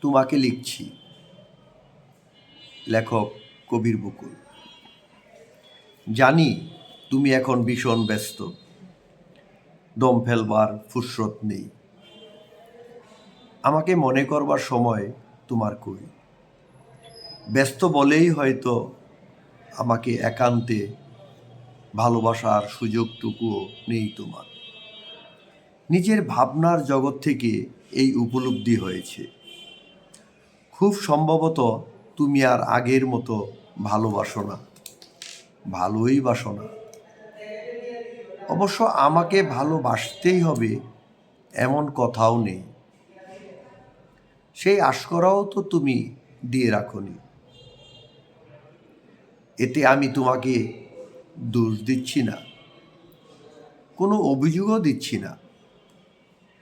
তোমাকে লিখছি। লেখক কবির বকুল। জানি তুমি এখন ভীষণ ব্যস্ত, দম ফেলবার ফুরসত নেই। আমাকে মনে করবার সময় তোমার কই। ব্যস্ত বলেই হয়তো আমাকে একান্তে ভালোবাসার সুযোগটুকুও নেই তোমার। নিজের ভাবনার জগৎ থেকে এই উপলব্ধি হয়েছে, খুব সম্ভবত তুমি আর আগের মতো ভালোবাসো না, ভালোই বাসো না। অবশ্য আমাকে ভালোবাসতেই হবে এমন কথাও নেই। সেই আশকরাও তো তুমি দিয়ে রাখোনি। এতে আমি তোমাকে দোষ দিচ্ছি না, কোনো অভিযোগও দিচ্ছি না,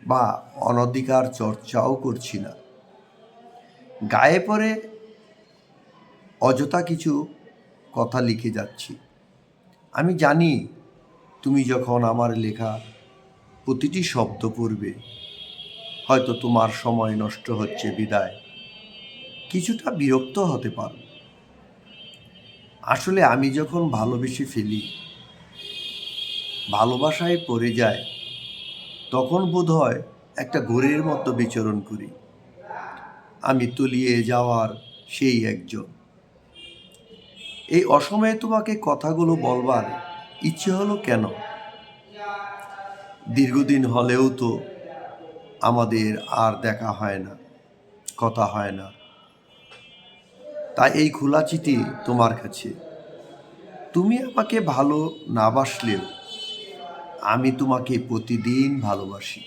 বা অনধিকার চর্চাও করছি না। গায়ে পড়ে অযথা কিছু কথা লিখে যাচ্ছি। আমি জানি তুমি যখন আমার লেখা প্রতিটি শব্দ পড়বে, হয়তো তোমার সময় নষ্ট হচ্ছে বিদায় কিছুটা বিরক্ত হতে পারো। আসলে আমি যখন ভালোবেসে ফেলি, ভালোবাসায় পড়ে যায়, তখন বোধ হয় একটা ঘোরের মতো বিচরণ করি। আমি তলিয়ে যাওয়ার সেই একজন। এই অসময়ে তোমাকে কথাগুলো বলবার ইচ্ছে হলো কেন? দীর্ঘদিন হলেও তো আমাদের আর দেখা হয় না, কথা হয় না। তাই এই খোলা চিঠি তোমার কাছে। তুমি আমাকে ভালো না বাসলেও আমি তোমাকে প্রতিদিন ভালোবাসি।